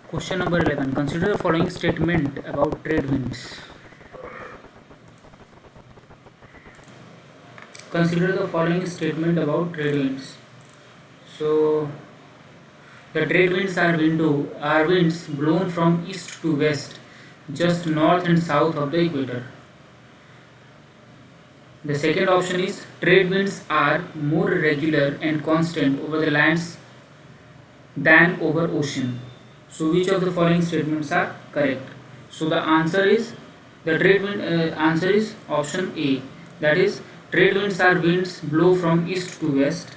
Question number 11. Consider the following statement about trade winds. Consider the following statement about trade winds. So, the trade winds are winds blown from east to west, just north and south of the equator. The second option is trade winds are more regular and constant over the lands than over ocean. So which of the following statements are correct? So the answer is answer is option A. That is, trade winds are winds blow from east to west,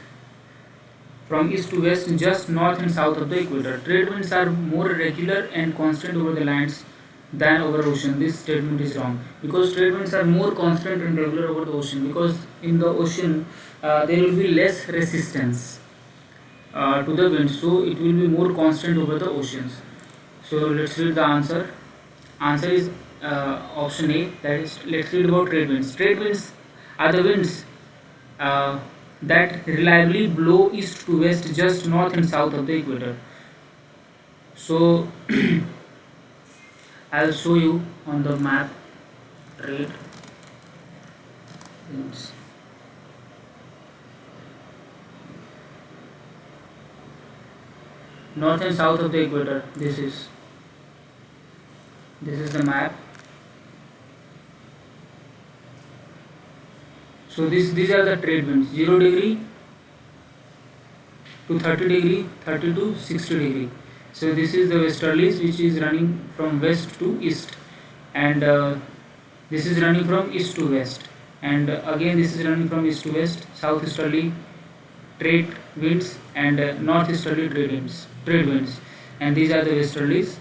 just north and south of the equator. Trade winds are more regular and constant over the lands than over ocean. This statement is wrong, because trade winds are more constant and regular over the ocean, because in the ocean there will be less resistance to the wind, so it will be more constant over the oceans. So let's read the answer. Answer is option A. That is, let's read about trade winds. Trade winds are the winds that reliably blow east to west, just north and south of the equator. So I'll show you on the map trade winds. North and south of the equator. This is the map. So these are the trade winds: 0 degree to 30 degree, 30 to 60 degree. So this is the westerlies, which is running from west to east, and this is running from east to west, and again this is running from east to west. Southeasterly trade winds and northeasterly trade winds, and these are the westerlies.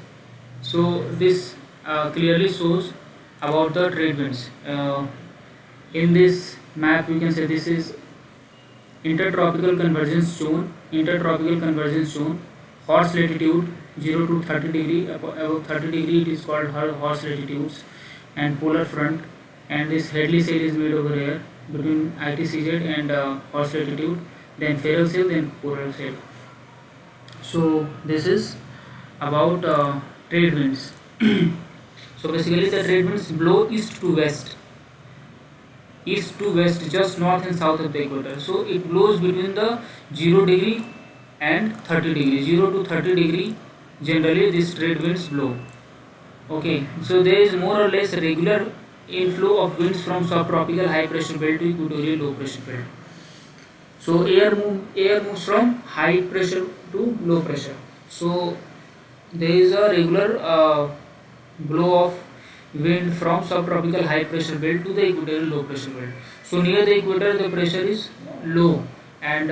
So this clearly shows about the trade winds. In this map you can say this is intertropical convergence zone. Horse latitude 0 to 30 degree. Above 30 degree it is called horse latitudes, and polar front, and this Hadley sail is made over here between ITCZ and horse latitude, then Ferrel sail, then polar sail. So this is about trade winds. So basically the trade winds blow east to west, just north and south of the equator. So it blows between the 0 degree and 30 degree. 0 to 30 degree generally these trade winds blow. Okay, so there is more or less regular inflow of winds from subtropical high pressure belt to equatorial low pressure belt. So air moves from high pressure to low pressure. So there is a regular blow of wind from subtropical high pressure belt to the equatorial low pressure belt. So near the equator the pressure is low, and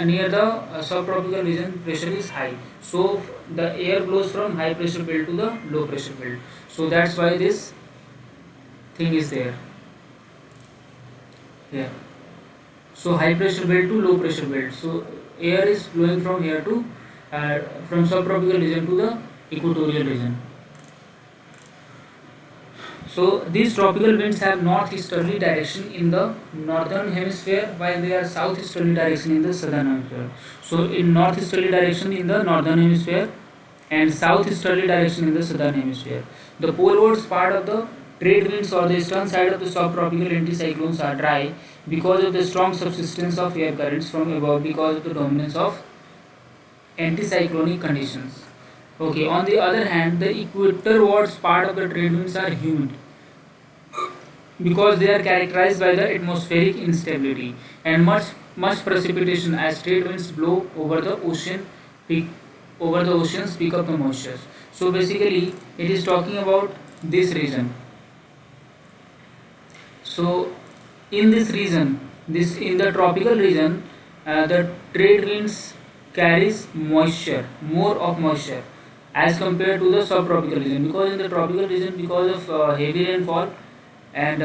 near the subtropical region pressure is high. So the air blows from high pressure belt to the low pressure belt. So that's why this thing is there. Here. So high pressure belt to low pressure belt. So air is flowing from here to from subtropical region to the equatorial region. So these tropical winds have northeasterly direction in the northern hemisphere, while they are southeasterly direction in the southern hemisphere. So in northeasterly direction in the northern hemisphere and southeasterly direction in the southern hemisphere. The polewards part of the trade winds or the eastern side of the subtropical anticyclones are dry because of the strong subsistence of air currents from above, because of the dominance of anticyclonic conditions. Okay, on the other hand, the equatorwards part of the trade winds are humid because they are characterized by the atmospheric instability and much precipitation, as trade winds blow over the oceans, pick up the moisture. So basically it is talking about this region. So in this region, in the tropical region, the trade winds carries more of moisture as compared to the subtropical region, because in the tropical region, because of heavy rainfall, and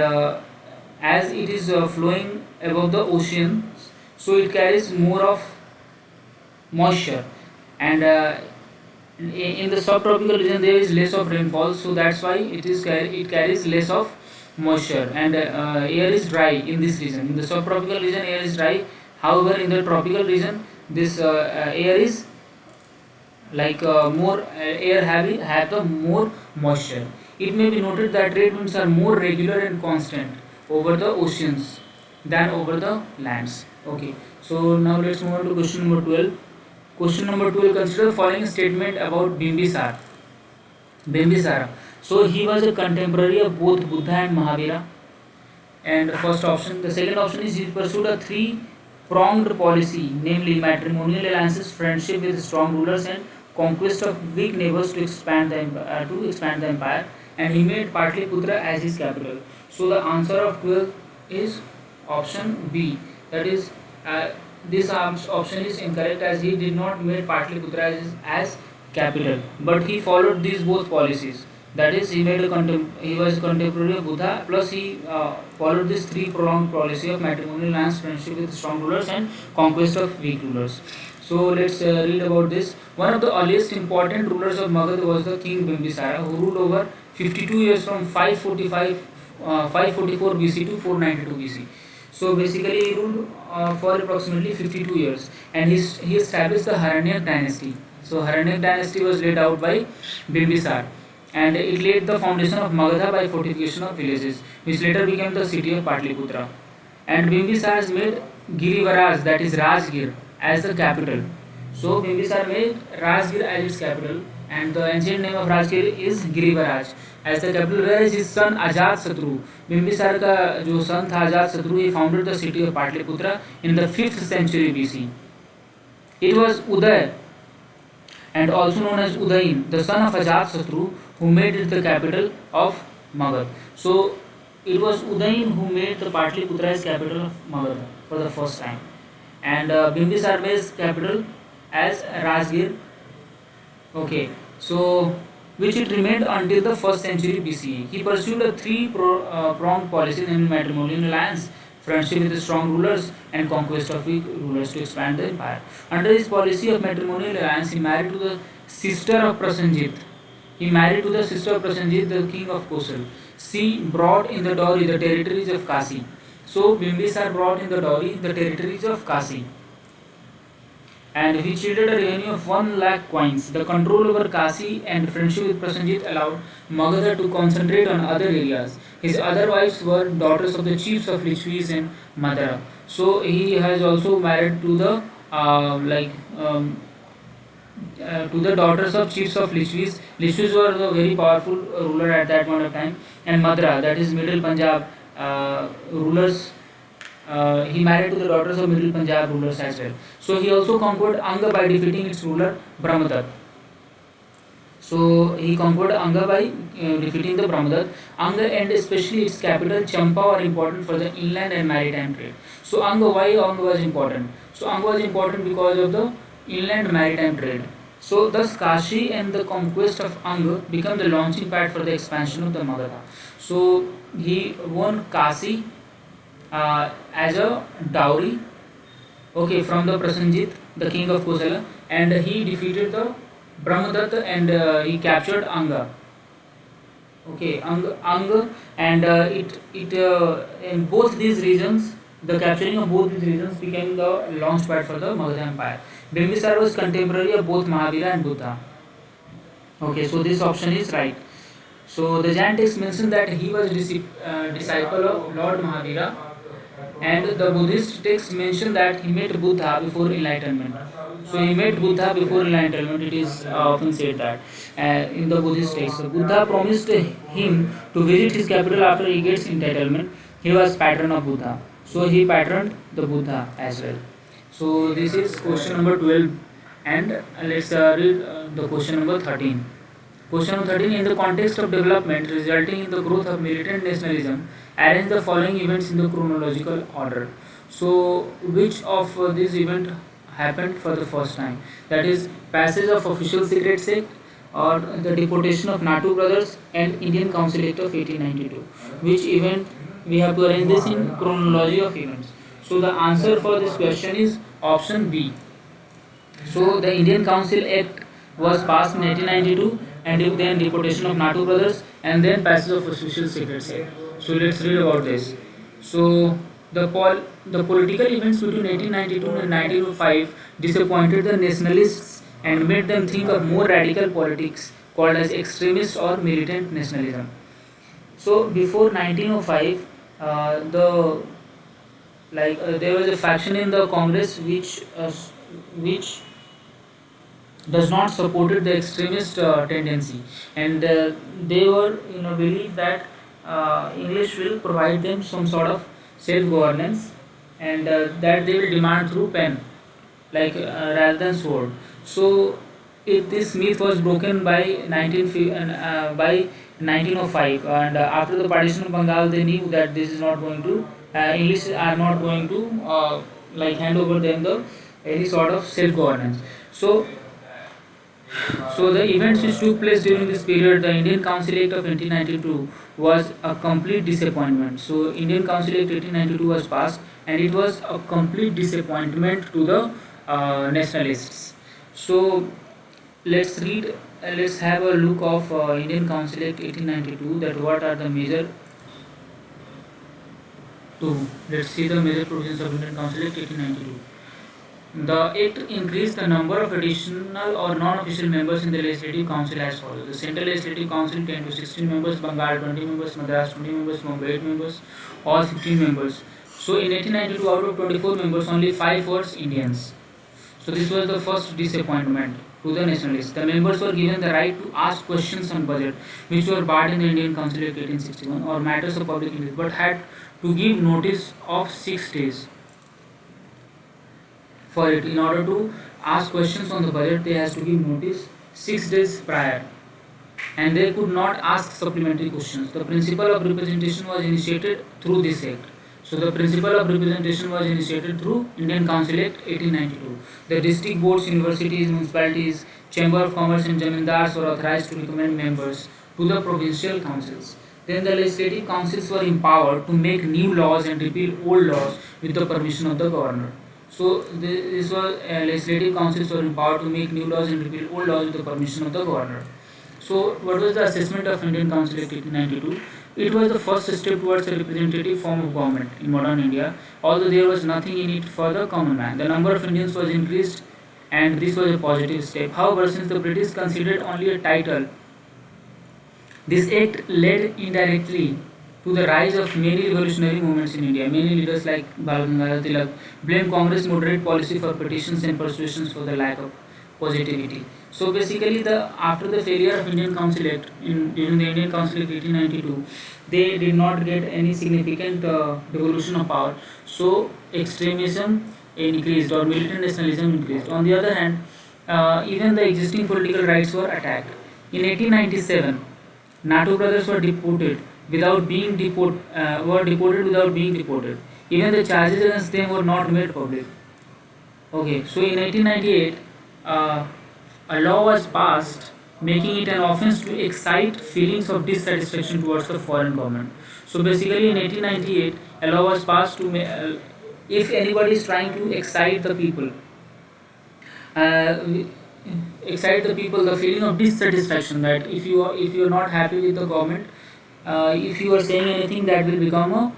as it is flowing above the ocean, so it carries more of moisture, and in the subtropical region there is less of rainfall, so that's why it carries less of moisture, and air is dry in this region. In the subtropical region air is dry, however in the tropical region this air is like more air have the more moisture. It may be noted that trade winds are more regular and constant over the oceans than over the lands. Okay, so now let's move on to question number 12. Question number 12, consider the following statement about Bimbisara. Bimbisara. So he was a contemporary of both Buddha and Mahavira. And first option. The second option is he pursued a three-pronged policy, namely matrimonial alliances, friendship with strong rulers, and conquest of weak neighbors to expand the empire. And he made Patliputra as his capital. So the answer of 12 is option B. That is, uh, this option is incorrect as he did not make Patliputra as capital, but he followed these both policies. That is, he was contemporary of Buddha. Plus, he followed this three pronged policy of matrimonial alliance, friendship with strong rulers, and conquest of weak rulers. So let's read about this. One of the earliest important rulers of Magad was the king Bimbisara, who ruled over 52 years from 544 BC to 492 BC. So basically, he ruled for approximately 52 years, and he established the Haranyak dynasty. So Haranyak dynasty was laid out by Bimbisar, and it laid the foundation of Magadha by fortification of villages, which later became the city of Patliputra. And Bimbisar has made Girivaraj, that is Rajgir, as the capital. So Bimbisar made Rajgir as its capital, and the ancient name of Rajgir is Girivaraj as the capital. Whereas his son Ajat Satru, Bimbisar का जो son था Ajat Satru, he founded the city of Patliputra in the 5th century BC. It was Uday, and also known as Udayin, the son of Ajat Satru, who made it the capital of Magad. So it was Udayin who made the Patliputra as capital of Magad for the first time, and Bimbisar made his capital as Rajgir. Okay, so which it remained until the 1st century BCE. He pursued a three-pronged policy, namely matrimonial alliance, friendship with strong rulers, and conquest of weak rulers to expand the empire. Under his policy of matrimonial alliance, he married to the sister of Prasenjit. The king of Kosal. She brought in the dowry the territories of Kasi. So Bimbisar brought in the dowry the territories of Kasi, and he yielded a revenue of 1 lakh coins. The control over Kasi and friendship with Prasenjit allowed Magadha to concentrate on other areas. His other wives were daughters of the chiefs of Lichvis and Madara. So he has also married to the to the daughters of chiefs of Lichvis. Lichvis were the very powerful ruler at that point of time, and Madra, that is Middle Punjab rulers. He married to the daughters of Middle Punjab rulers as well. So he also conquered Anga by defeating its ruler Brahmadat. So he conquered Anga by defeating the Brahmadat. Anga and especially its capital Champa are important for the inland and maritime trade. So why Anga was important? So Anga was important because of the inland maritime trade. So thus Kashi and the conquest of Anga become the launching pad for the expansion of the Magadha. So he won Kasi as a dowry, okay, from the Prasenjit, the king of Kosala, and he defeated the Brahmadatta, and he captured Anga. Okay, Anga, and it in both these regions, the capturing of both these regions became the launch pad for the Magadha Empire. Bimbisara was contemporary of both Mahavira and Buddha. Okay, so this option is right. So the Jain text mentions that he was disciple of Lord Mahavira, and the Buddhist text mention that he met Buddha before enlightenment. So he met Buddha before enlightenment. It is often said that in the Buddhist text. So Buddha promised him to visit his capital after he gets entitlement. He was patron of Buddha, so he patroned the Buddha as well. So this is question number 12, and let's read the question number 13. Question number 13. In the context of development resulting in the growth of militant nationalism, arrange the following events in the chronological order. So which of these events happened for the first time? That is passage of Official Secrets Act, or the deportation of Natu brothers, and Indian Council Act of 1892. Which event we have to arrange this in chronology of events? So the answer for this question is option B. So the Indian Council Act was passed in 1892, and then deportation of Natu brothers, and then passage of Official Secrets Act. So let's read about this. So the political events between 1892 and 1905 disappointed the nationalists and made them think of more radical politics called as extremist or militant nationalism. So before 1905, there was a faction in the Congress which does not supported the extremist tendency, and they were believe that English will provide them some sort of self governance, and that they will demand through pen, rather than sword. So this myth was broken by 1905, and after the partition of Bengal, they knew that this is not going to English are not going to hand over them the any sort of self governance. So the events which took place during this period, the Indian Council Act of 1892 was a complete disappointment. So Indian Council Act 1892 was passed, and it was a complete disappointment to the nationalists. So let's have a look of Indian Council Act 1892. That what are the major two? Let's see the major provisions of Indian Council Act 1892. The Act increased the number of additional or non-official members in the Legislative Council as follows. The Central Legislative Council 10 to 16 members, Bengal 20 members, Madras 20 members, Mumbai 8 members, all 15 members. So in 1892, out of 24 members, only 5 were Indians. So this was the first disappointment to the nationalists. The members were given the right to ask questions on budget, which were barred in the Indian Council Act 1861, or matters of public interest, but had to give notice of 6 days for it. In order to ask questions on the budget, they has to give notice 6 days prior, and they could not ask supplementary questions. The principle of representation was initiated through this act. So the principle of representation was initiated through Indian Council Act 1892. The district boards, universities, municipalities, chamber of commerce and zamindars were authorized to recommend members to the provincial councils. Then the legislative councils were empowered to make new laws and repeal old laws with the permission of the governor. So this was legislative councils were empowered to make new laws and repeal old laws with the permission of the governor. So what was the assessment of Indian Council Act 1892? It was the first step towards a representative form of government in modern India, although there was nothing in it for the common man. The number of Indians was increased, and this was a positive step. However, since the British considered only a title, this act led indirectly to the rise of many revolutionary movements in India. Many leaders like Bal Gangadhar Tilak blamed Congress' moderate policy for petitions and persuasions for the lack of positivity. So basically, after the failure of Indian Council Act during the Indian Council Act 1892, they did not get any significant devolution of power. So extremism increased, or militant nationalism increased. On the other hand, even the existing political rights were attacked. In 1897, NATO brothers were deported without being deported. Even the charges against them were not made public. Okay, so in 1898, a law was passed making it an offense to excite feelings of dissatisfaction towards the foreign government. So basically, in 1898, a law was passed to if anybody is trying to excite the people, uh, the feeling of dissatisfaction, that if you are not happy with the government, if you are saying anything, that will become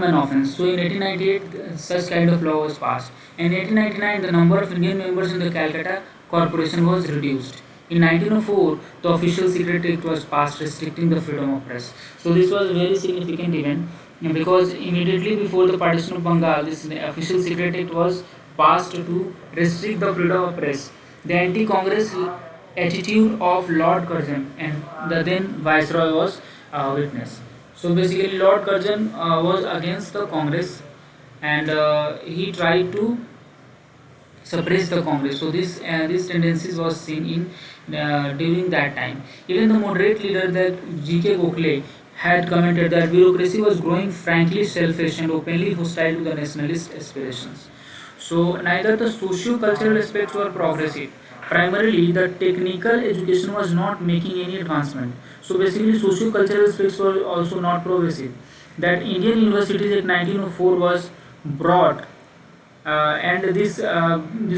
an offense. So in 1898, such kind of law was passed. In 1899, the number of Indian members in the Calcutta Corporation was reduced. In 1904, the Official Secret Act was passed restricting the freedom of press. So this was a very significant event, because immediately before the partition of Bengal, this Official Secret Act was passed to restrict the freedom of press. The anti-Congress attitude of Lord Curzon and the then Viceroy was witnessed. So basically, Lord Curzon was against the Congress, and he tried to suppress the Congress. So these tendencies was seen in during that time. Even the moderate leader, that G.K. Gokhale, had commented that bureaucracy was growing frankly selfish and openly hostile to the nationalist aspirations. So neither the socio-cultural aspects were progressive. Primarily, the technical education was not making any advancement. So basically, socio-cultural aspects were also not progressive. That Indian Universities Act 1904 was brought, and this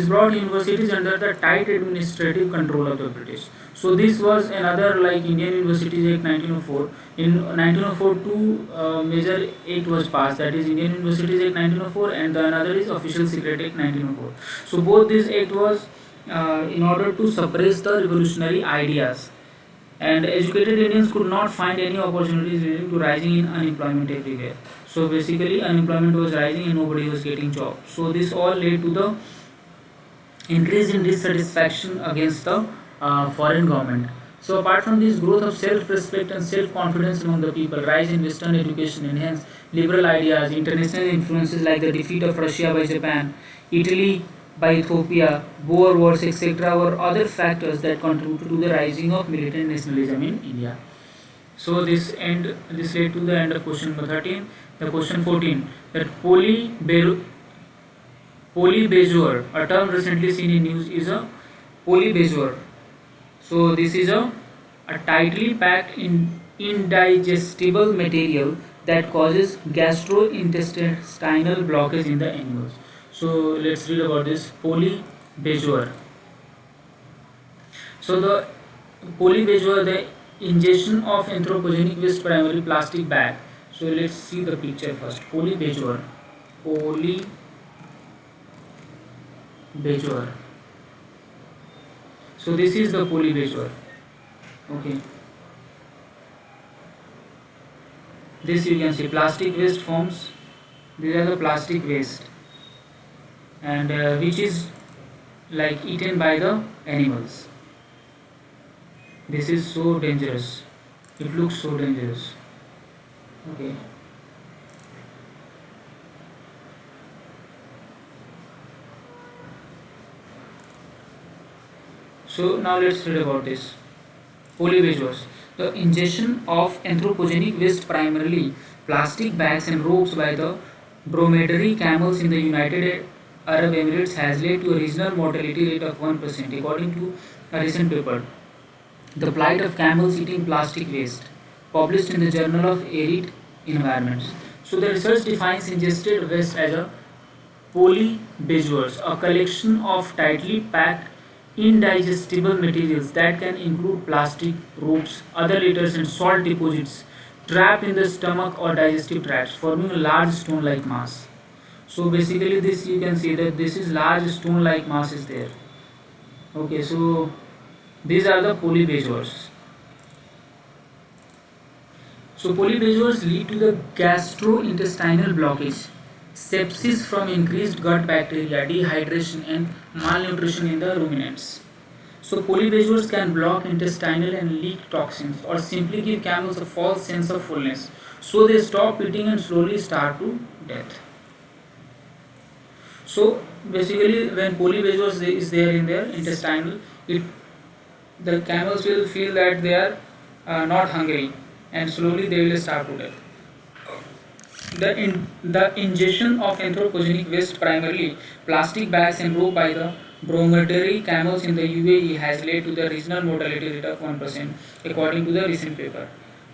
brought universities under the tight administrative control of the British. So this was another, like, Indian Universities Act 1904. In 1904, two major act was passed, that is Indian Universities Act 1904, and the another is Official Secret Act 1904. So both this act was in order to suppress the revolutionary ideas, and educated Indians could not find any opportunities leading to rising in unemployment everywhere. So basically, unemployment was rising and nobody was getting jobs. So this all led to the increase in dissatisfaction against the foreign government. So apart from this, growth of self-respect and self-confidence among the people, rise in Western education, enhance liberal ideas, international influences like the defeat of Russia by Japan, Italy by Ethiopia, Boer wars, etc., were other factors that contributed to the rising of militant nationalism in India. So this led to the end of question number 13. The question 14, that polybezoar, a term recently seen in news, is a polybezoar. So this is a tightly packed indigestible material that causes gastrointestinal blockage in the animals. So let's read about this polybezoar. So the polybezoar, the ingestion of anthropogenic waste, primarily plastic bag. So let's see the picture first. Polybezoar. So this is the polybezoar. Okay. This you can see plastic waste forms. These are the plastic waste, and which is like eaten by the animals. This is so dangerous. It looks so dangerous. Okay. So now let's read about this. Polybezoars. The ingestion of anthropogenic waste, primarily plastic bags and ropes, by the dromedary camels in the United Arab Emirates has led to a regional mortality rate of 1%, according to a recent paper, The Plight of Camels Eating Plastic Waste, published in the Journal of Arid Environments. So the research defines ingested waste as a polybezoars, a collection of tightly packed indigestible materials that can include plastic, ropes, other litters and salt deposits trapped in the stomach or digestive tracts, forming a large stone-like mass. So basically this you can see that this is large stone-like mass is there. Okay, so these are the polybezoars. So polybezoars lead to the gastrointestinal blockage, sepsis from increased gut bacteria, dehydration and malnutrition in the ruminants. So polybezoars can block intestinal and leak toxins, or simply give camels a false sense of fullness. So they stop eating and slowly starve to death. So basically when polybezoars is there in their intestinal, the camels will feel that they are not hungry, and slowly they will starve to death. The ingestion of anthropogenic waste, primarily plastic bags and rope, by the dromedary camels in the UAE has led to the regional mortality rate of 1%, according to the recent paper.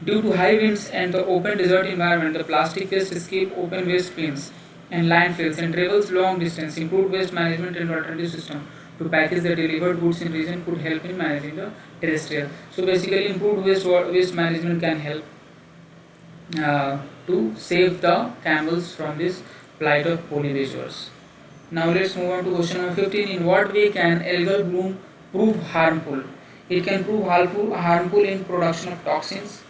Due to high winds and the open desert environment, the plastic waste escape open waste bins and landfills and travels long distance. Improved waste management and alternative system to package the delivered goods in region could help in managing the terrestrial. So basically, improved waste management can help to save the camels from this plight of polybezoars. Now let's move on to question number 15. In what way can algal bloom prove harmful? It can prove harmful in production of toxins,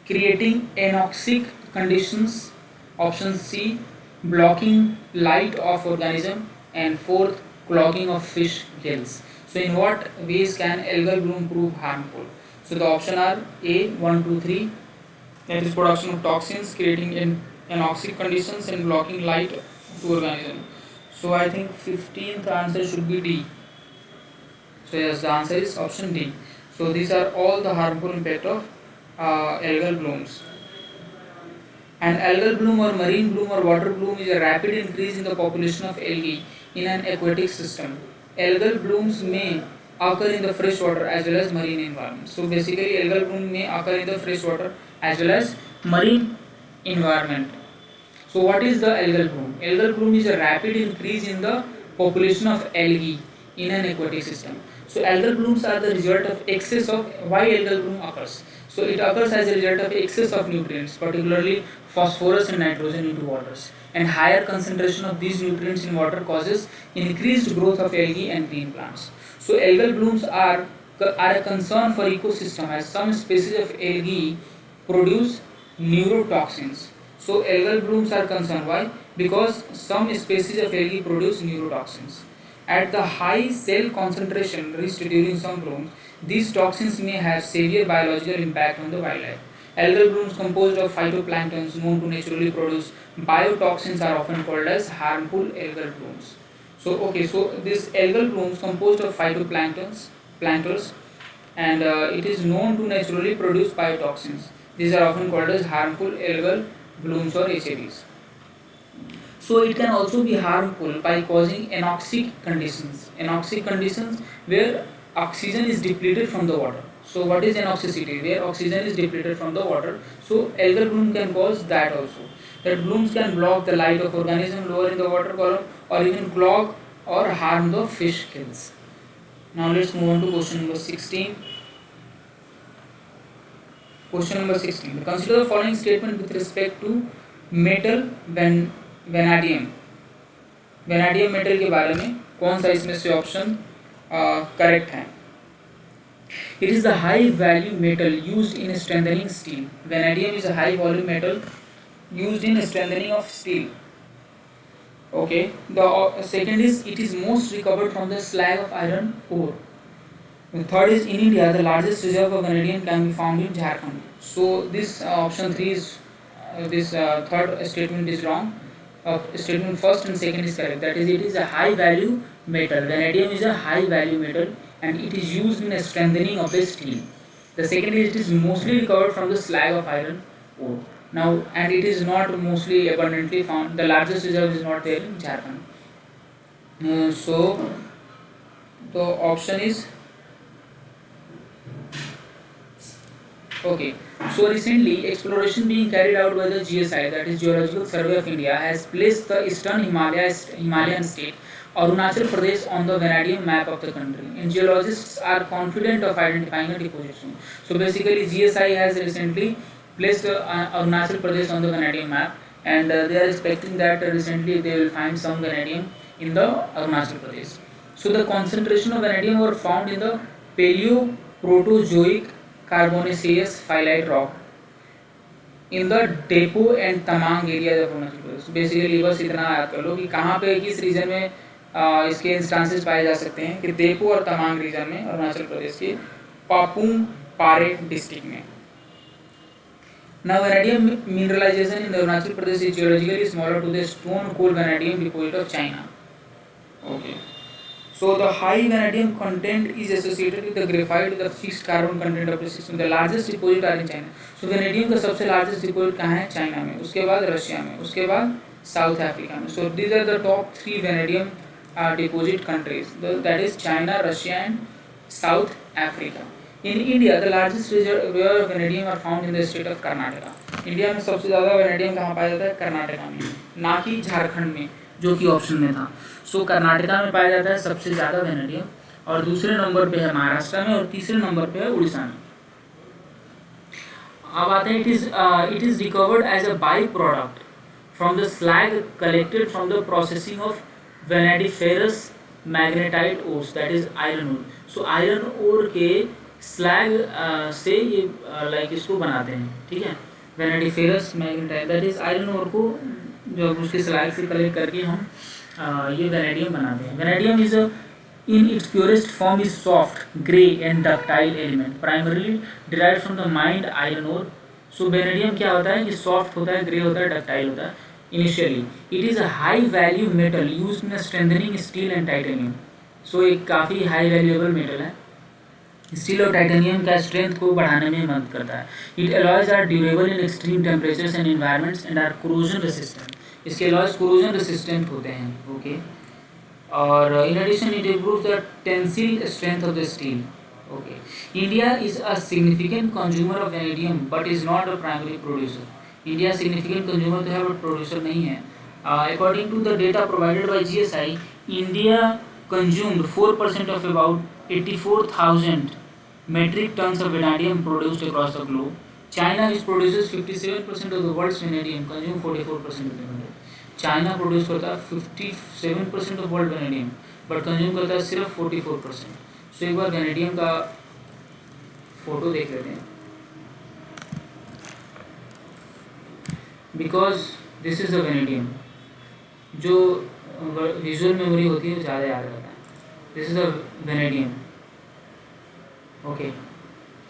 creating anoxic conditions. Option C, blocking light of organism, and fourth, clogging of fish gills. So in what ways can algal bloom prove harmful? So the option are A 1, 2, 3, that is production of toxins, creating anoxic conditions and blocking light to organism. So I think 15th answer should be D. So yes, the answer is option D. So these are all the harmful impact of algal blooms. An algal bloom or marine bloom or water bloom is a rapid increase in the population of algae in an aquatic system. Algal blooms may occur in the freshwater as well as marine environment. So basically algal bloom may occur in the freshwater as well as marine environment. So what is the algal bloom? Algal bloom is a rapid increase in the population of algae in an aquatic system. So algal blooms are the result of excess of why algal bloom occurs. So it occurs as a result of excess of nutrients, particularly phosphorus and nitrogen into waters. And higher concentration of these nutrients in water causes increased growth of algae and green plants. So algal blooms are a concern for ecosystem as some species of algae produce neurotoxins. So algal blooms are concerned. Why? Because some species of algae produce neurotoxins. At the high cell concentration reached during some blooms, these toxins may have severe biological impact on the wildlife. Algal blooms composed of phytoplanktons known to naturally produce biotoxins are often called as harmful algal blooms. So these algal blooms composed of planktons, and it is known to naturally produce biotoxins. These are often called as harmful algal blooms or HABs. So it can also be harmful by causing anoxic conditions. Anoxic conditions where oxygen is depleted from the water. So what is anoxicity? Where oxygen is depleted from the water. So algal bloom can cause that also. That blooms can block the light of organism lower in the water column or even clog or harm the fish kills. Now let's move on to question number 16. Question number 16. Consider the following statement with respect to metal vanadium. Vanadium metal के बारे में कौन सा इसमें से option correct है? It is a high value metal used in strengthening steel. Vanadium is a high volume metal used in strengthening of steel. Okay. The second is it is most recovered from the slag of iron ore. The third is in India the largest reserve of vanadium can be found in Jharkhand. So this option 3 is this third statement is wrong. Statement first and second is correct. That is, it is a high value metal. Vanadium is a high value metal and it is used in a strengthening of the steel. The second is it is mostly recovered from the slag of iron ore. Now, and it is not mostly abundantly found. The largest reserve is not there in Jharkhand. So the option is okay. So recently, exploration being carried out by the GSI, that is Geological Survey of India, has placed the eastern Himalayan state Arunachal Pradesh on the vanadium map of the country, and geologists are confident of identifying a deposit soon. So basically, GSI has recently placed Arunachal Pradesh on the vanadium map, and they are expecting that recently they will find some vanadium in the Arunachal Pradesh. So the concentration of vanadium were found in the Paleoproterozoic carbonaceous phyllite rock in the Depo and Tamang area of Arunachal Pradesh. Basically बस इतना याद कर लो कि कहाँ पे किस reason में इसके इंस्टांसेस पाए जा सकते हैं कि देपो और तमांग रीजन में अरुणाचल प्रदेश के पापुम पारे डिस्ट्रिक्ट में. Now vanadium mineralization in the Arunachal Pradesh is geologically similar to the stone coal vanadium deposit of China. Okay. So the high vanadium content is associated with the graphite, the fixed carbon content of the system. The largest deposit are in China. So vanadium का सबसे largest deposit कहाँ है? China में. उसके बाद Russia में. उसके बाद साउथ अफ्रीका में. So these are the top 3 vanadium deposit countries. That is China, Russia and South Africa. In India, the largest reservoir of vanadium are found in the state of Karnataka. India में सबसे ज़्यादा vanadium कहाँ पाया जाता है? कर्नाटका में, ना कि झारखंड में, जो कि ऑप्शन में था. सो कर्नाटका में पाया जाता है सबसे ज़्यादा वेनेडियम, और दूसरे नंबर पे है महाराष्ट्र में, और तीसरे नंबर पे है उड़ीसा में. अब आते हैं it is recovered as a by product from the slag collected from the processing of vanadiferous magnetite ores, that is iron ore. So iron ore के स्लैग से ये लाइक इसको बनाते हैं, ठीक है, vanadiferous magnetite, that is iron ore को जो उसके स्लैग से कलेक्ट करके हम ये वेनेडियम बनाते हैं. Vanadium is in its purest form is soft grey and ductile element primarily derived from the mined iron ore. So vanadium क्या होता है कि सॉफ्ट होता है, ग्रे होता है, डक्टाइल होता है. Initially it is a high value metal used in strengthening steel and titanium. So एक काफ़ी हाई वैल्यूएबल मेटल है. स्टील और टाइटेनियम का स्ट्रेंथ को बढ़ाने में मदद करता है. It alloys are durable in extreme temperatures and environments and are corrosion resistant. इसके अलॉयज कोरोजन रेसिस्टेंट होते हैं. ओके. और in addition it improves the tensile strength of the steel. Okay. India is a significant consumer of vanadium but is not a primary producer. India significant consumer तो है but producer नहीं है. According to the data provided by GSI, India consumed 4% of about 84,000 metric tons of vanadium produced across the globe. China, which produces 57% of the world's vanadium, consume 44% of the vanadium. China produce करता है 57% of world vanadium, but consume करता है सिर्फ 44%. सो एक बार vanadium का photo देख लेते हैं. Because this is the vanadium, जो विजुअल मेमोरी होती है वो ज़्यादा याद रहता है. This is the vanadium. Okay,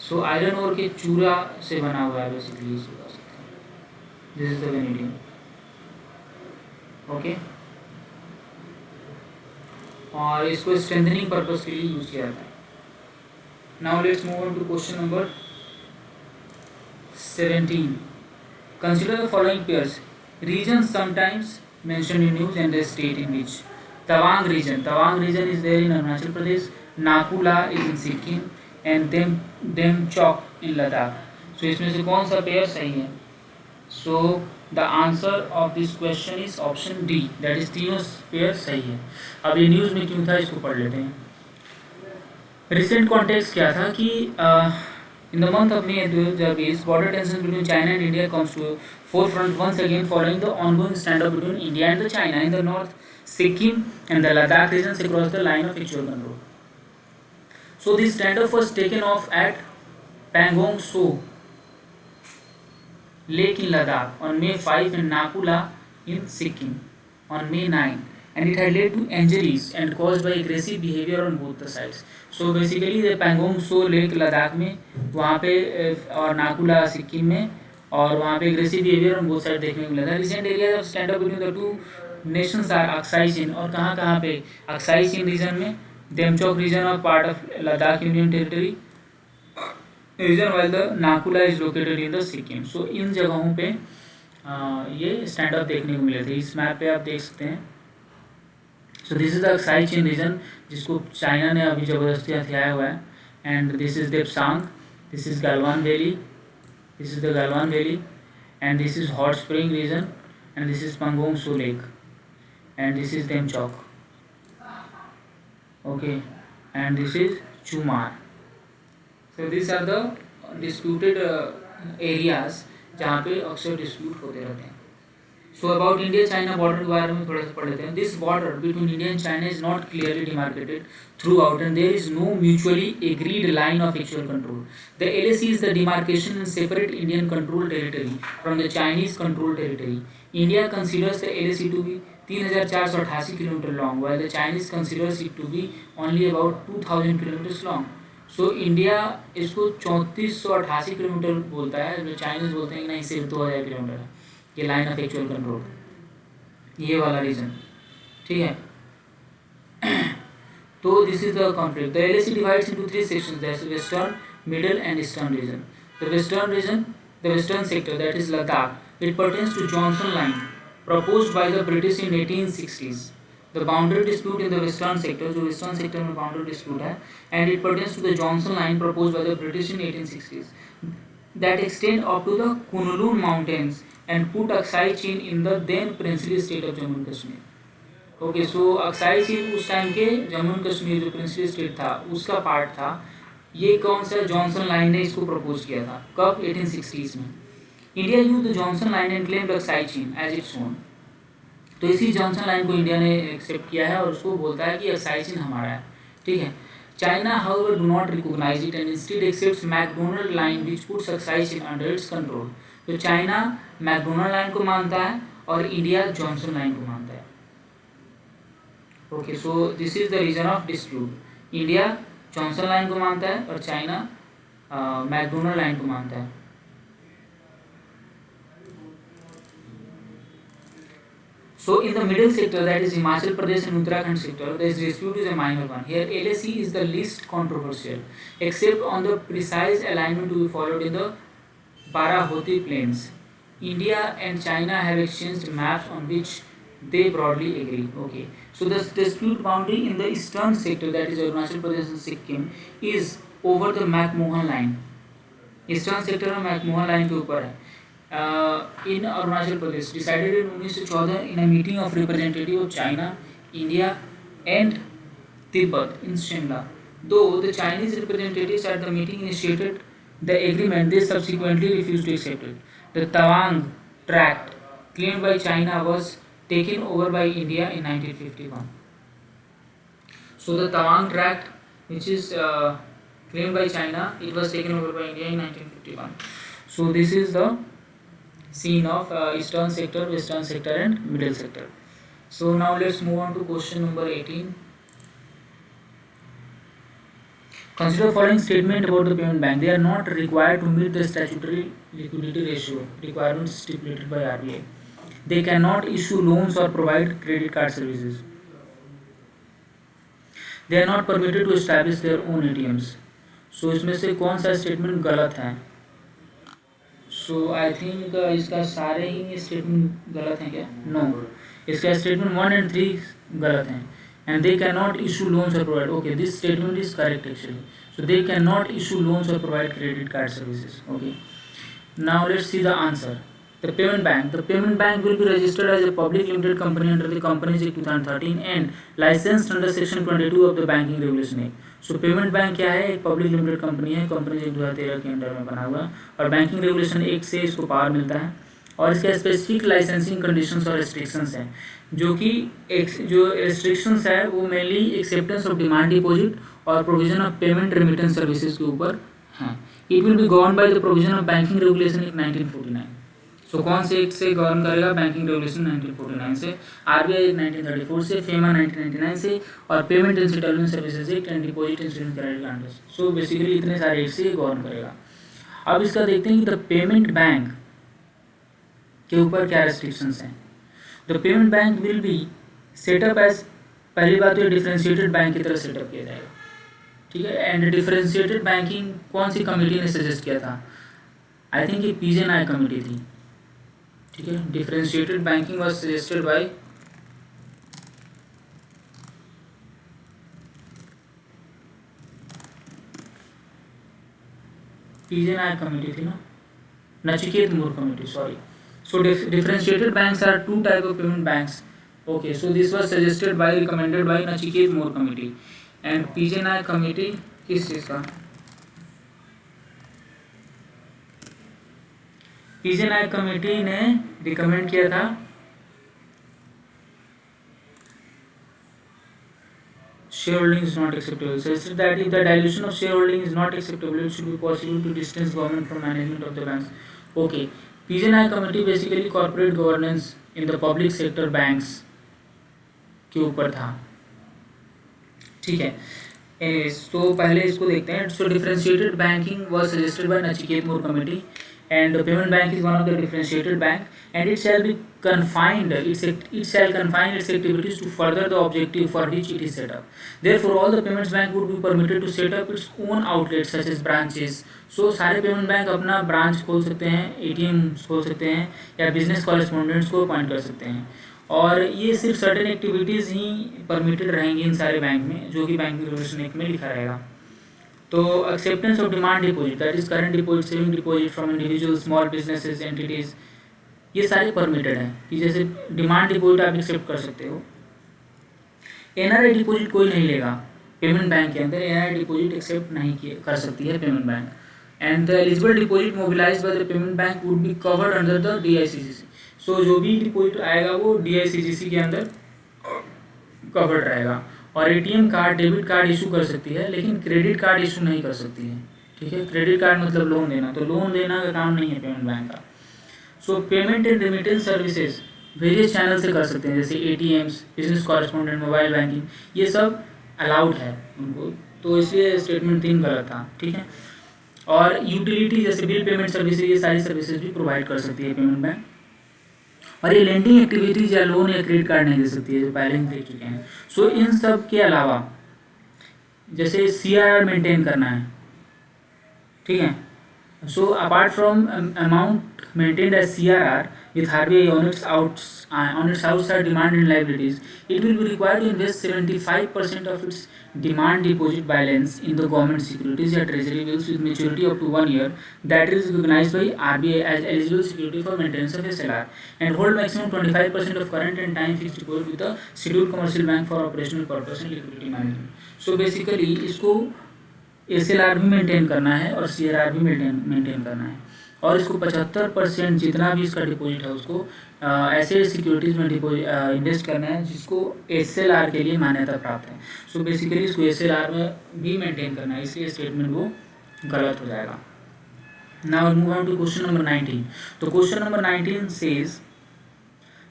so iron ore के चूरा से बना हुआ है बेसिकली, इसे बता सकते हैं. This is the vanadium. Okay, और इसको स्ट्रेंथनिंग पर्पस के लिए यूज किया जाता है. Now let's move on to question number 17. Consider the following pairs. Regions sometimes mentioned in news and the state in which. Tawang region. Tawang region is there in Arunachal Pradesh. Naku La is in Sikkim and Demchok in Ladakh. So इसमें से कौन सा pair सही है? So the answer of this question is option D. That is तीनों pair सही है. अब ये न्यूज़ में क्यों था इसको पढ़ लेते हैं. रिसेंट कॉन्टेक्स्ट क्या था कि in the month of May 2020, border tensions between China and India comes to forefront once again following the ongoing standoff between India and the China in the north, Sikkim and the Ladakh regions across the line of actual control. So this standoff was taken off at Pangong So Lake in Ladakh on May 5 and Naku La in Sikkim on May 9, and it had led to injuries and caused by aggressive behavior on both the sides. So basically the Pangong So Lake Ladakh में, वहाँ पे और नाकुला सिक्किम में, और वहाँ पे aggressive behavior on both sides देखने को मिला था. Recent areas of stand-up between the two nations are Aksai Chin, और कहाँ पे Aksai Chin region में, Demchok region of part of Ladakh Union Territory region, while the Nakula is located in the Sikkim. So इन जगहों पे ये stand-up देखने को मिले थे. इस मैप पे आप देख सकते हैं. So this is the Aksai Chin region जिसको चाइना ने अभी ज़बरदस्ती हथियाया हुआ है. And this is Depsang, this is Galwan Valley, this is the Galwan Valley, and this is Hot Spring region, and this is Pangong So Lake, and this is Demchok. Okay, and this is Chumar. So these are the disputed areas जहाँ पे अक्सर dispute होते रहते हैं. So about India-China border के बारे में थोड़ा सा पढ़ लेते हैं. This border between India and China is not clearly demarcated throughout, and there is no mutually agreed line of actual control. The LAC is the demarcation and separate Indian control territory from the Chinese control territory. India considers the LAC to be 3,488 kilometre long, while the Chinese considers it to be only about 2,000 kilometre long. So India इसको 3,488 kilometre बोलता है, जो Chinese बोलते हैं कि नहीं सिर्फ 2,000 kilometre है ये लाइन ऑफ एक्चुअल कंट्रोल, ये वाला रीजन. ठीक है. तो this is the conflict. The LAC divides into 3 sections, that is western, middle and eastern region. The western region, the western sector, that is Ladakh, it pertains to Johnson line proposed by the British in 1860s. The boundary dispute in the western sector, जो western sector में boundary dispute है, and it pertains to the Johnson line proposed by the British in 1860s that extend up to the Kunlun mountains and put Aksai Chin in the then princely state of Jammu and Kashmir. Okay, so Aksai Chin उस time के Jammu and Kashmir जो princely state था उसका part था. ये कौन सा Johnson line ने इसको प्रपोज किया था, कब? 1860s में. India use the Johnson line and claimed Aksai चीन एज इट्स ओन. तो इसी जॉनसन लाइन को इंडिया ने एक्सेप्ट किया है और उसको बोलता है कि अक्साई चीन हमारा है. ठीक है. China however do not recognise it and instead accepts McDonald line which puts Aksai Chin under its control. तो चाइना मैकडोनल्ड लाइन को मानता है और इंडिया जॉनसन लाइन को मानता है. Okay, so this is the region of dispute. India Johnson line को मानता है और चाइना मैकडोनल्ड लाइन को मानता है. So in the middle sector, that is Himachal Pradesh and Uttarakhand sector, this dispute is a minor one. Here LAC is the least controversial, except on the precise alignment to be followed in the Barahoti plains. India and China have exchanged maps on which they broadly agree. Okay, so the dispute boundary in the eastern sector, that is Arunachal Pradesh and Sikkim, is over the McMahon line. Eastern sector में McMahon line के ऊपर है. In Arunachal Pradesh, decided in 1914 in a meeting of representative of China, India and Tibet in Shimla. Though the Chinese representatives at the meeting initiated the agreement, they subsequently refused to accept it. The Tawang Tract, claimed by China, was taken over by India in 1951. So the Tawang Tract, which is claimed by China, it was taken over by India in 1951. So this is the scene of eastern sector, western sector and middle sector. So now let's move on to question number 18. Consider following statement about the payment bank. They are not required to meet the statutory liquidity ratio requirements stipulated by RBI. They cannot issue loans or provide credit card services. They are not permitted to establish their own ATMs. So इसमें से कौन सा statement गलत है? सो I think इसका सारे ही statement गलत हैं क्या? नो, इसका स्टेटमेंट 1 and 3 गलत हैं. And they cannot issue loans or provide. Okay, this statement is correct actually. So they cannot issue loans or provide credit card services. Okay. Now let's see the answer. The payment bank. The payment bank will be registered as a public limited company under the Companies Act 2013 and licensed under Section 22 of the Banking Regulation Act. So payment bank क्या है? एक public limited company है, company Act 2013 के under में बना हुआ है और बैंकिंग रेगुलेशन एक्ट से इसको पावर मिलता है और इसके स्पेसिफिक लाइसेंसिंग कंडीशंस और रेस्ट्रिक्शंस हैं, जो कि जो रेस्ट्रिक्शंस है वो mainly acceptance of demand deposit और provision of payment remittance services के ऊपर हैं. It will be govern by the provision of banking regulation act 1949. सो कौन से एक्ट से गवर्न करेगा? बैंकिंग रेगुलेशन 1949 से, आरबीआई एक्ट 1934 से, फेमा 1999 से और payment and settlement services act and deposit insurance guarantee under. So basically इतने सारे एक्ट से गवर्न करेगा. अब इसका देखते हैं कि द पेमेंट बैंक के ऊपर क्या रेस्ट्रिक्शंस हैं. The payment bank will be set up as, पहली बात तो ये डिफरेंशिएटेड बैंक की तरह सेटअप किया जाएगा. ठीक है. एंड डिफरेंशिएटेड बैंकिंग कौन सी कमेटी ने सजेस्ट किया था? आई थिंक ये पीजेनाई कमेटी थी. ठीक है. Differentiated banking was suggested by P J Nayak committee थी ना, Nachiket Mor committee, sorry. So differentiated banks are two type of payment banks. Okay, so this was suggested by, recommended by Nachiket Moore committee. And PJ Nayak committee किस चीज़ का? PJ Nayak committee ने recommend किया था shareholding is not acceptable. So it said that if the dilution of shareholding is not acceptable, it should be possible to distance government from management of the banks. Okay. PJNI committee basically corporate governance in the public sector banks के ऊपर था. ठीक है. तो पहले इसको देखते हैं. So differentiated banking was suggested by Nachiket Mor committee and the payment bank is one of the differentiated bank and it shall confine its activities to further the objective for which it is set up. Therefore all the payments bank would be permitted to set up its own outlets such as branches. So सारे payment bank अपना branch खोल सकते हैं, ATM खोल सकते हैं या business correspondents को अपॉइंट कर सकते हैं और ये सिर्फ सर्टेन एक्टिविटीज़ ही परमिटेड रहेंगी इन सारे बैंक में, जो कि बैंकिंग रेगुलेशन एक्ट में लिखा रहेगा. तो acceptance of demand deposit, that is current deposit, saving deposit from individual, small businesses, entities, ये सारे परमिटेड हैं कि जैसे डिमांड डिपॉजिट आप एक्सेप्ट कर सकते हो. एनआरआई डिपॉजिट कोई नहीं लेगा पेमेंट बैंक के अंदर, एनआरआई डिपॉजिट एक्सेप्ट नहीं कर सकती है payment bank. And the eligible deposit mobilised by the payment bank would be covered under the DICGC. सो जो भी डिपॉजिट आएगा वो DICGC के अंदर कवर्ड रहेगा. और ATM card, debit card issue कर सकती है लेकिन क्रेडिट कार्ड इशू नहीं कर सकती है. ठीक है. क्रेडिट कार्ड मतलब लोन देना, तो लोन देना का काम नहीं है पेमेंट बैंक का. सो payment and remittance services various channel से कर सकते हैं, जैसे ATMs, business correspondent, mobile banking, ये सब अलाउड है उनको. तो इसलिए स्टेटमेंट 3 गलत था. ठीक है. और यूटिलिटी जैसे बिल पेमेंट सर्विसेज, ये सारी सर्विसेज भी प्रोवाइड कर सकती है पेमेंट बैंक. और ये लेंडिंग एक्टिविटीज या लोन या क्रेडिट कार्ड नहीं दे सकती है, जो पहले हम देख चुके हैं. सो इन सब के अलावा जैसे CRR मेंटेन करना है. ठीक है. So apart from amount maintained as CRR, with RBI on its outside demand and liabilities, it will be required to invest 75% of its demand deposit balance in the government securities or treasury bills with maturity up to 1 year that is recognized by RBI as eligible security for maintenance of SLR, and hold maximum 25% of current and time fixed deposit with a scheduled commercial bank for operational purpose and liquidity management. So basically इसको SLR भी maintain करना है और CRR भी maintain करना है, और इसको 75% जितना भी इसका डिपॉजिट है उसको ऐसे सिक्योरिटीज़ में डिपॉजिट इन्वेस्ट करना है जिसको SLR के लिए मान्यता प्राप्त है. सो बेसिकली इसको SLR में भी मेंटेन करना है, इसलिए स्टेटमेंट वो गलत हो जाएगा. Now move on to question number 19. तो question number 19 says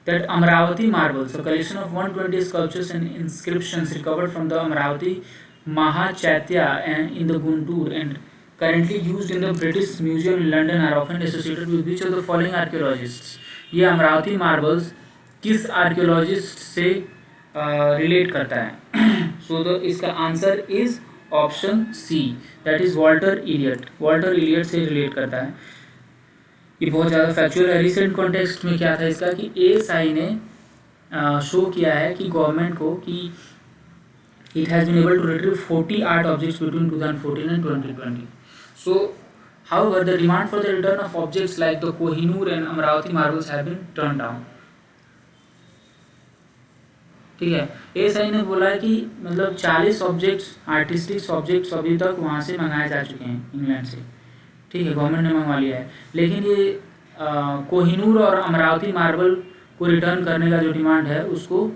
that Amravati marbles, a collection of 120 sculptures and inscriptions recovered from the Amravati Mahachaitya and in the Guntur and currently used in the British Museum in London are often associated with which of the following archaeologists. ये Amravati marbles किस archaeologist से relate करता है? So तो इसका answer is option C, that is Walter Elliot. Walter Elliot से relate करता है. ये बहुत ज़्यादा फैक्चुअल है. रिसेंट कॉन्टेक्स्ट में क्या था इसका कि ASI ने शो किया है कि गवर्नमेंट को कि it has been able to retrieve 40 art objects between 2014 and 2020. So, however, the demand for the return of objects like the Kohinoor and Amravati marbles have been turned down. ठीक है. ASI ने बोला है कि मतलब 40 objects, artistic objects अभी तक वहाँ से मंगाए जा चुके हैं इंग्लैंड से. ठीक है, गवर्नमेंट ने मंगवा लिया है, लेकिन ये कोहिनूर और अमरावती मार्बल को रिटर्न करने का जो डिमांड है उसको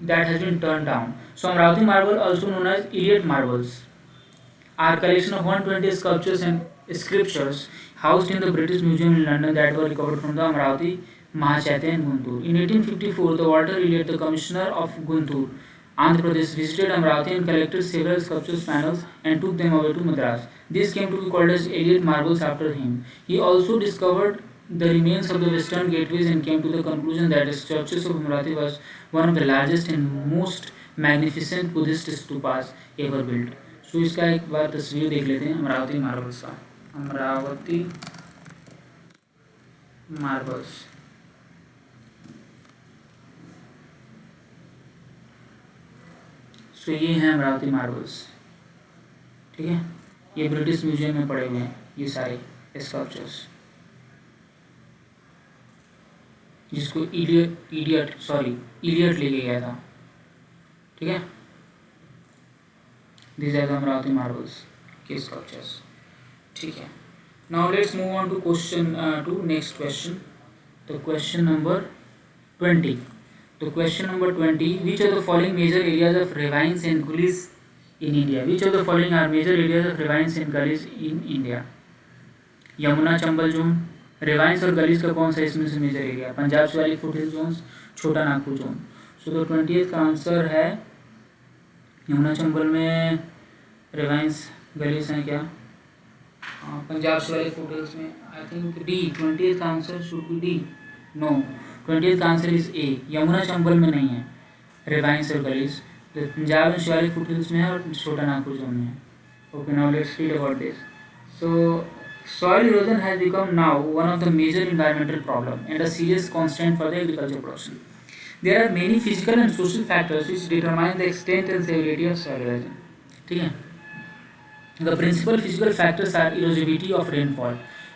that has been turned down. So Amravati marble, also known as Iliad marbles, are a collection of 120 sculptures and sculptures housed in the British Museum in London that were recovered from the Amravati Mahachaitya in Guntur. In 1854, the Walter Iliad, the commissioner of Guntur, Andhra Pradesh, visited Amravati and collected several sculptures panels and took them away to Madras. This came to be called as Iliad marbles after him. He also discovered the remains of the western gateways and came to the conclusion that the structures of Amravati was one of the largest and most magnificent Buddhist stupas ever built. So इसका एक बार तस्वीर देख लेते हैं Amravati marbles का. Amravati marbles. सो ये हैं Amravati marbles. ठीक है, ये ब्रिटिश म्यूजियम में पड़े हुए हैं ये सारे स्कल्पचर्स, जिसको इलियट लेके गया था. ठीक है, these are the Amravati marbles के sculptures. ठीक है. Now let's move on to next question. The question number 20. The question number 20. Which of the following major areas of ravines and gullies in India? Which of the following are major areas of ravines and gullies in India? Yamuna Chambal zone. Ravines और gullies का कौन सा इसमें से major area? Punjab valley foothill zones, Chota Nagpur zone. सो तो 20th का answer है यमुना चंबल में रेवाइंस गलीज हैं क्या? पंजाब वैली फुटहिल्स में आई थिंक डी. 20th का answer should be D. No, 20th का answer is A. Yamuna Chambal में नहीं है रेवाइंस और gullies. Punjab and valley foothills में है और छोटा नागपुर जोन में है. Okay, now let's read about this. So soil erosion has become now one of the major environmental problems and a serious constraint for the agriculture production. There are many physical and social factors which determine the extent and severity of soil erosion. ठीक है. The principal physical factors are erosivity of rainfall.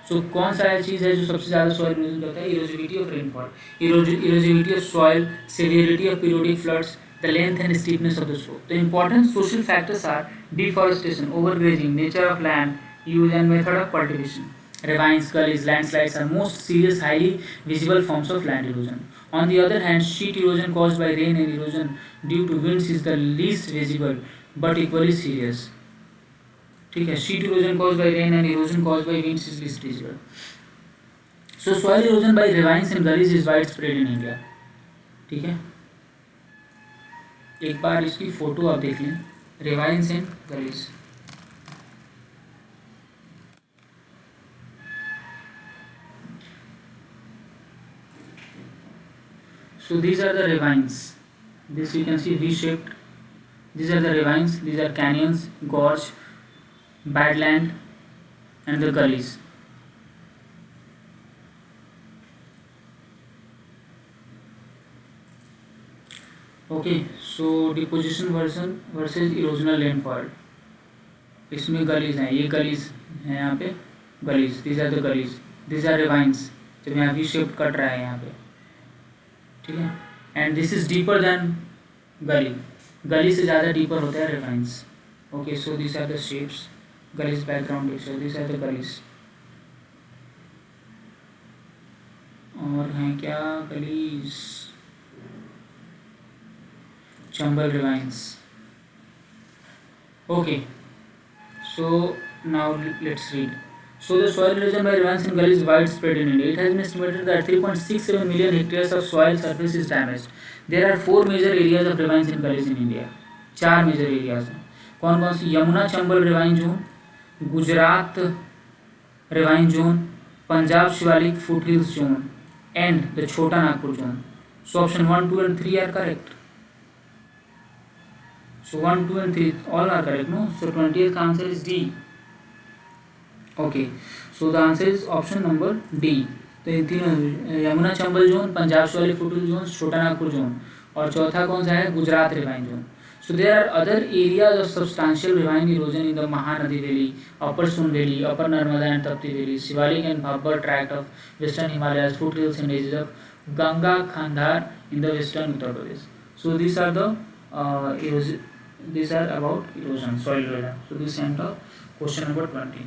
So कौन सा चीज़ है जो सबसे ज़्यादा soil erosion करता है? Erosivity of rainfall, erosivity of soil, severity of periodic floods, the length and steepness of the slope. The important social factors are deforestation, overgrazing, nature of land use and method of cultivation. Ravines, gullies, landslides are most serious, highly visible forms of land erosion. On the other hand, sheet erosion caused by rain and erosion due to winds is the least visible but equally serious. ठीक है, sheet erosion caused by rain and erosion caused by winds is least visible. So soil erosion by ravines and gullies is widespread in India. ठीक है, एक बार इसकी photo आप देख लें. ravines and gullies. So these are the ravines. This you can see V-shaped. These are the ravines. These are canyons, gorge, badland, and the gullies. Okay, so deposition version versus erosional landfall. इसमें gullies हैं, ये gullies हैं यहाँ पे, gullies, this are the gullies, this are ravines, जब यहाँ V shape cut रहा है यहाँ पे, ठीक है। And this is deeper than gully, gully से ज़्यादा डीपर होता है ravines. Okay, so this are the shapes, gullies background picture, this are the gullies. और हैं क्या gullies, Chambal ravines. Okay, so now let's read. So the soil erosion by ravines and gullies is widespread in India. It has been estimated that 3.67 million hectares of soil surface is damaged. There are 4 major areas of ravines and gullies in India. 4 major areas हैं। कौन कौन सी? Yamuna Chambal ravine zone, Gujarat ravine zone, Punjab Shivalik foothills zone and the Chota Nagpur zone. So option 1, 2 and 3 are correct. So 1, 2 and 3 all are correct, no? So 20th answer is D. Okay, so the answer is option number D. तो ये तीनों, Yamuna Chambal zone, Punjab Shivalik foothill zone, छोटा Nagpur zone, और चौथा कौन सा है? Gujarat ravine zone. So there are other areas of substantial ravine erosion in the Mahanadi Valley, Upper Son Valley, Upper Narmada and Tapti Valley, Shivalik and Bhabbar tract of Western Himalayas, foothills and edges of Ganga Khandar in the Western Uttar Pradesh. So these are the erosion. These are about erosion, soil erosion. So this end of question number 20.